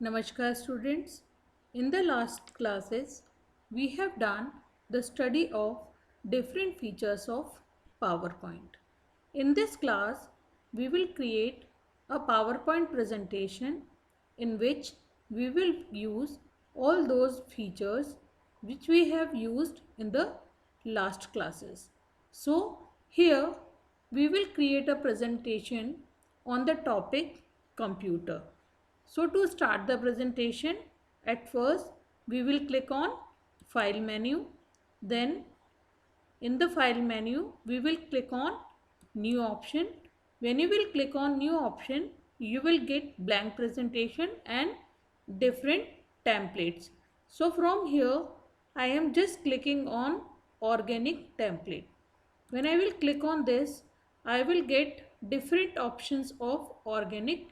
Namaskar students. In the last classes, we have done the study of different features of PowerPoint. In this class, we will create a PowerPoint presentation in which we will use all those features which we have used in the last classes. So here we will create a presentation on the topic computer. So to start the presentation, at first we will click on File menu. Then in the File menu, we will click on New option. When you will click on New option, you will get blank presentation and different templates. So from here, I am just clicking on Organic Template. When I will click on this, I will get different options of organic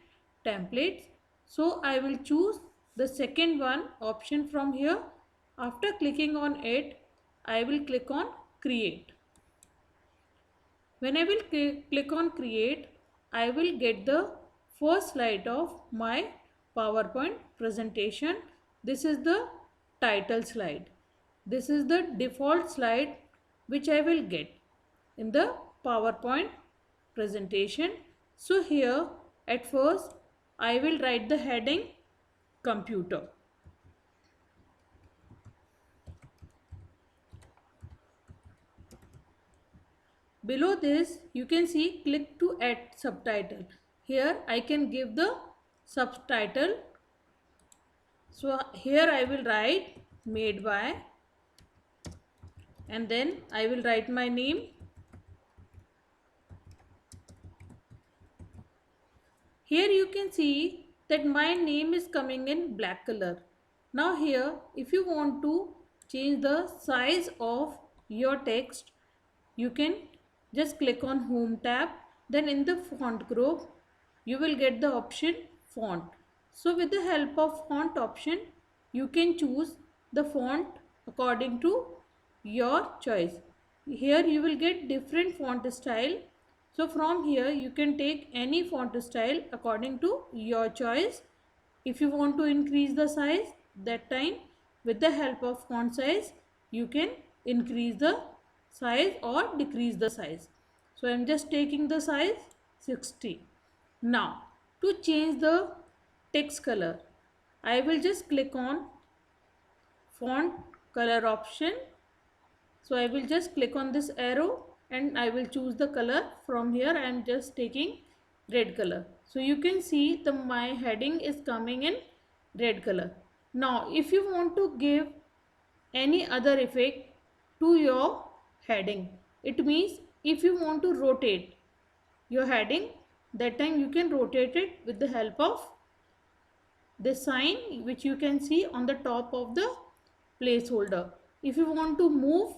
templates. So I will choose the second one option from here. After clicking on it, I will click on create. When I will click on create, I will get the first slide of my PowerPoint presentation. This is the title slide. This is the default slide which I will get in the PowerPoint presentation. So here at first I will write the heading computer. Below this you can see click to add subtitle. Here I can give the subtitle. So here I will write made by, and then I will write my name. Here you can see that my name is coming in black color. Now here if you want to change the size of your text, you can just click on Home tab. Then in the font group you will get the option font. So with the help of font option, you can choose the font according to your choice. Here you will get different font style. So from here you can take any font style according to your choice. If you want to increase the size, that time with the help of font size you can increase the size or decrease the size. So I am just taking the size 60. Now to change the text color, I will just click on font color option. So I will just click on this arrow and I will choose the color. From here I am just taking red color. So you can see my heading is coming in red color. Now if you want to give any other effect to your heading, it means if you want to rotate your heading, that time you can rotate it with the help of this sign which you can see on the top of the placeholder. If you want to move,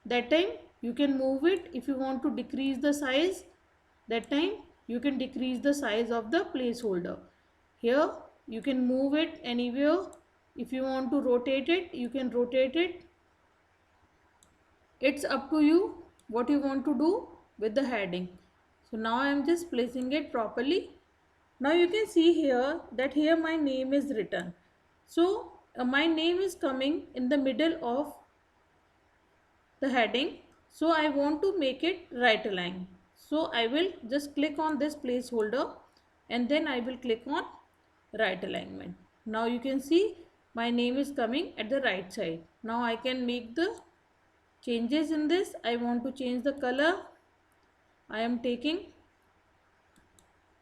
that time you can move it. If you want to decrease the size, that time you can decrease the size of the placeholder. Here you can move it anywhere. If you want to rotate it, you can rotate it. It's up to you what you want to do with the heading. So now I am just placing it properly. Now you can see here that here my name is written. So my name is coming in the middle of the heading. So I want to make it right align. So I will just click on this placeholder and then I will click on right alignment. Now you can see my name is coming at the right side. Now I can make the changes in this. I want to change the color. I am taking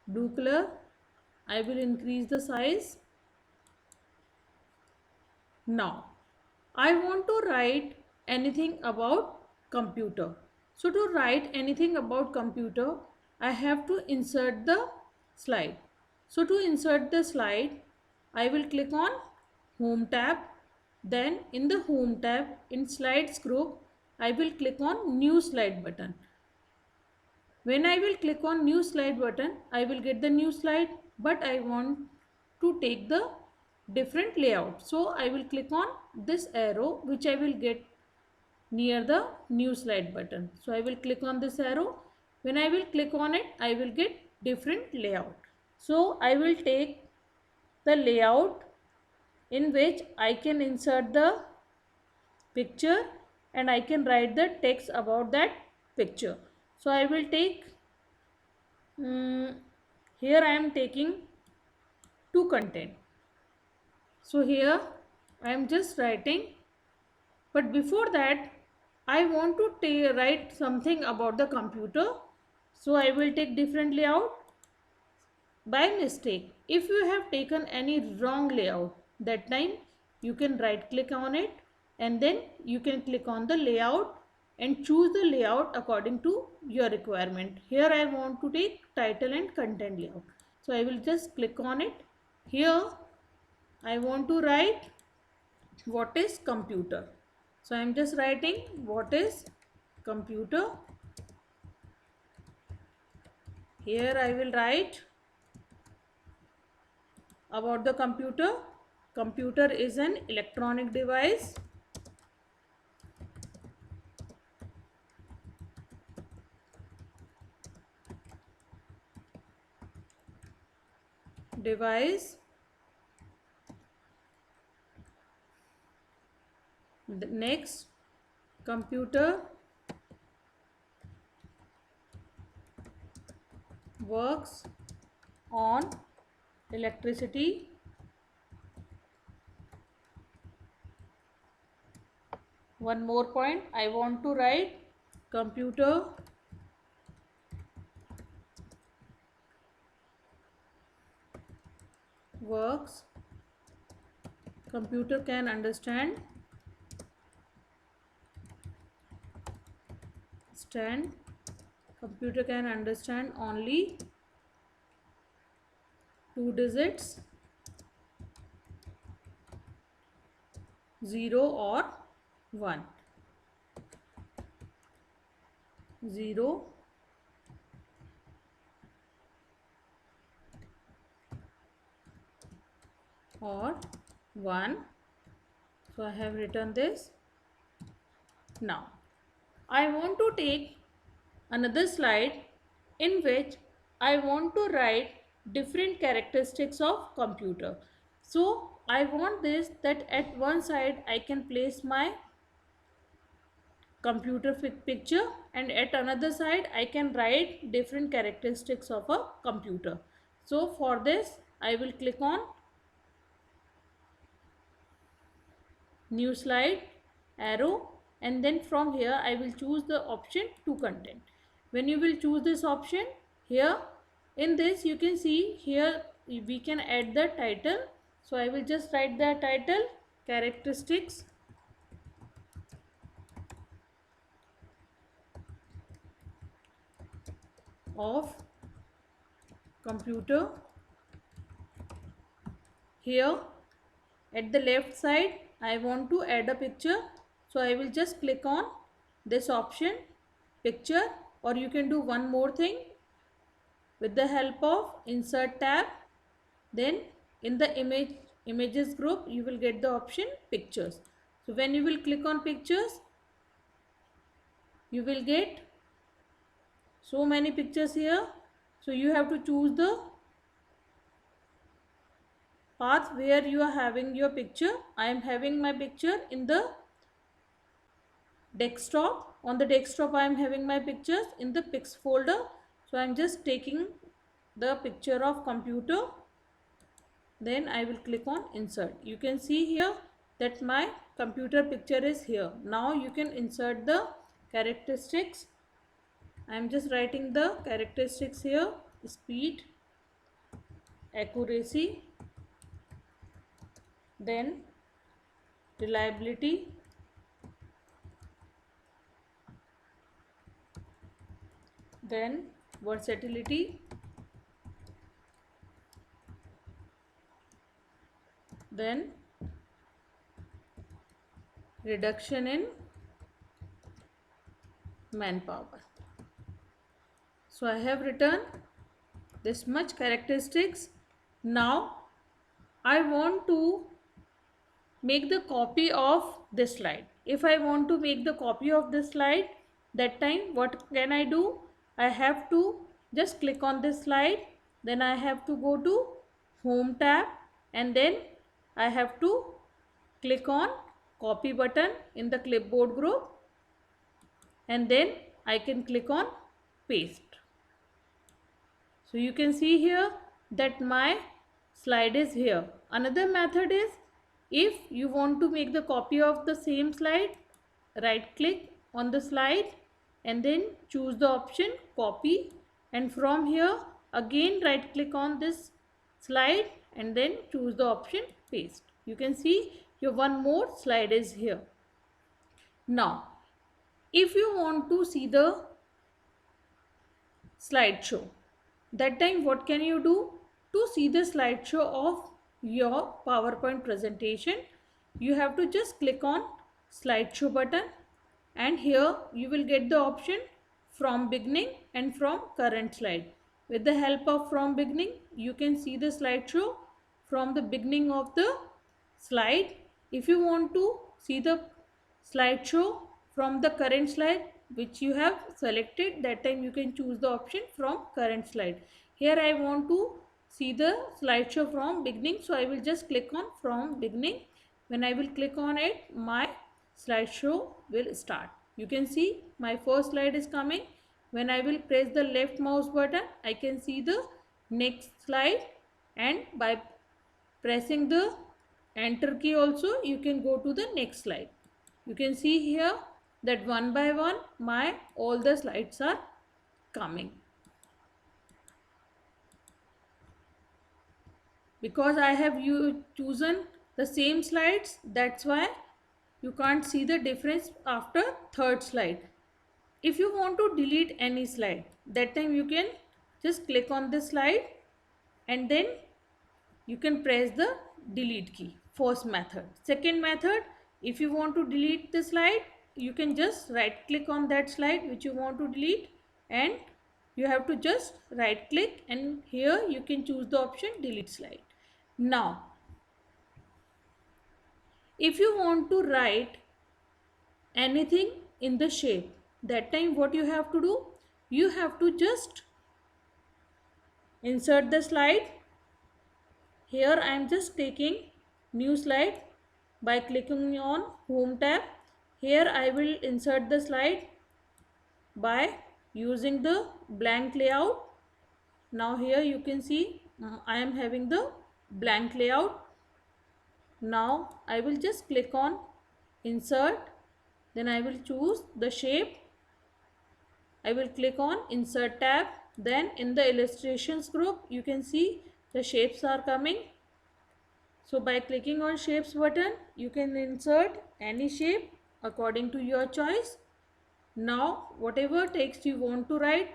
blue color. I will increase the size. Now I want to write anything about computer. So to write anything about computer, I have to insert the slide. So to insert the slide, I will click on Home tab. Then in the Home tab, in Slides group, I will click on New Slide button. When I will click on New Slide button, I will get the new slide, but I want to take the different layout. So I will click on this arrow which I will get near the new slide button. So I will click on this arrow. When I will click on it, I will get different layout. So I will take the layout in which I can insert the picture and I can write the text about that picture. So I will take, um, here I am taking two content. So here I am just writing, but before that I want to write something about the computer. So I will take different layout. By mistake, if you have taken any wrong layout, that time you can right click on it and then you can click on the layout and choose the layout according to your requirement. Here I want to take title and content layout. So I will just click on it. Here I want to write what is computer. So I am just writing what is computer. Here I will write about the computer. Computer is an electronic device. Device. The next, computer works on electricity. One more point I want to write, computer works, computer can stand, computer can understand only two digits, 0 or 1. 0 or 1. So I have written this. Now I want to take another slide in which I want to write different characteristics of computer. So I want this, that at one side I can place my computer picture and at another side I can write different characteristics of a computer. So for this I will click on new slide, arrow, and then from here I will choose the option to content. When you will choose this option, here in this you can see here we can add the title. So I will just write the title, characteristics of computer. Here at the left side I want to add a picture, so I will just click on this option, picture, or you can do one more thing with the help of insert tab. Then in the images group you will get the option pictures. So when you will click on pictures, you will get so many pictures here. So you have to choose the path where you are having your picture. I am having my picture in the desktop. On the desktop I am having my pictures in the pics folder. So I am just taking the picture of computer. Then I will click on insert. You can see here that my computer picture is here. Now you can insert the characteristics. I am just writing the characteristics here: speed, accuracy, then reliability, then versatility, then reduction in manpower. So I have written this much characteristics. Now I want to make the copy of this slide. If I want to make the copy of this slide, that time what can I do? I have to just click on this slide, then I have to go to home tab, and then I have to click on copy button in the clipboard group, and then I can click on paste. So you can see here that my slide is here. Another method is, if you want to make the copy of the same slide, right click on the slide and then choose the option copy, and from here again right click on this slide and then choose the option paste. You can see your one more slide is here. Now if you want to see the slideshow, that time what can you do? To see the slideshow of your PowerPoint presentation, you have to just click on slideshow button, and here you will get the option from beginning and from current slide. With the help of from beginning, you can see the slideshow from the beginning of the slide. If you want to see the slideshow from the current slide which you have selected, that time you can choose the option from current slide. Here I want to see the slideshow from beginning, so I will just click on from beginning. When I will click on it, my slideshow will start. You can see my first slide is coming. When I will press the left mouse button, I can see the next slide, and by pressing the enter key also you can go to the next slide. You can see here that one by one my all the slides are coming. Because I have chosen the same slides, that's why you can't see the difference after third slide. If you want to delete any slide, that time you can just click on this slide and then you can press the delete key. First method. Second method, if you want to delete the slide, you can just right click on that slide which you want to delete, and you have to just right click, and here you can choose the option delete slide. Now if you want to write anything in the shape, that time what you have to do? You have to just insert the slide. Here I am just taking new slide by clicking on home tab. Here I will insert the slide by using the blank layout. Now here you can see I am having the blank layout. Now I will just click on insert, then I will choose the shape. I will click on insert tab, then in the illustrations group you can see the shapes are coming. So by clicking on shapes button, you can insert any shape according to your choice. Now whatever text you want to write,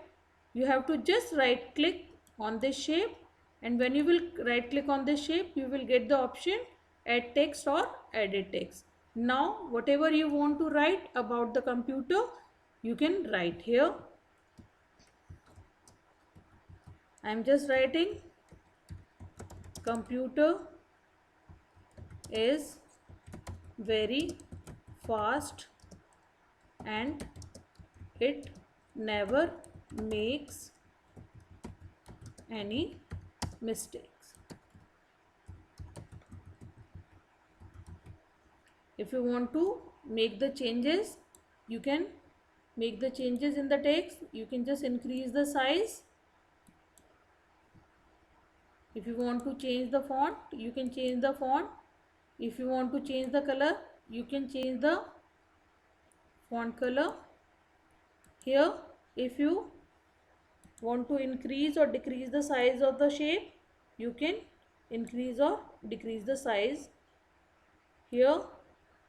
you have to just right click on this shape, and when you will right click on this shape, you will get the option add text or edit text. Now whatever you want to write about the computer, you can write here. I am just writing computer is very fast and it never makes any mistakes. If you want to make the changes, you can make the changes in the text. You can just increase the size. If you want to change the font, you can change the font. If you want to change the color, you can change the font color. Here, if you want to increase or decrease the size of the shape, you can increase or decrease the size. Here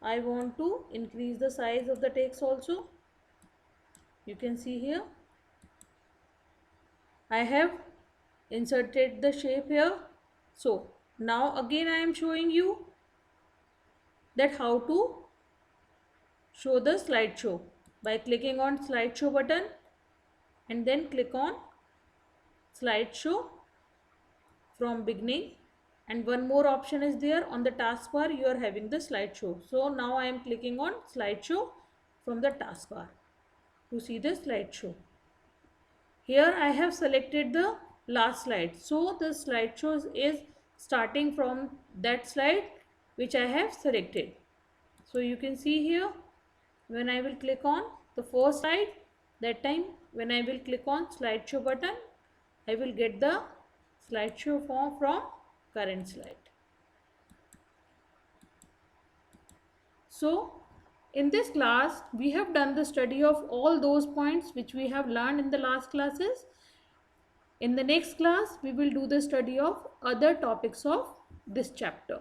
I want to increase the size of the text also. You can see here I have inserted the shape here. So now again I am showing you that how to show the slideshow by clicking on slideshow button and then click on slideshow from beginning, and one more option is there on the taskbar. You are having the slideshow. So now I am clicking on slideshow from the taskbar to see the slideshow. Here I have selected the last slide, so the slideshow is starting from that slide which I have selected. So you can see here, when I will click on the first slide, that time when I will click on slideshow button, I will get the slideshow form from current slide. So in this class, we have done the study of all those points which we have learned in the last classes. In the next class, we will do the study of other topics of this chapter.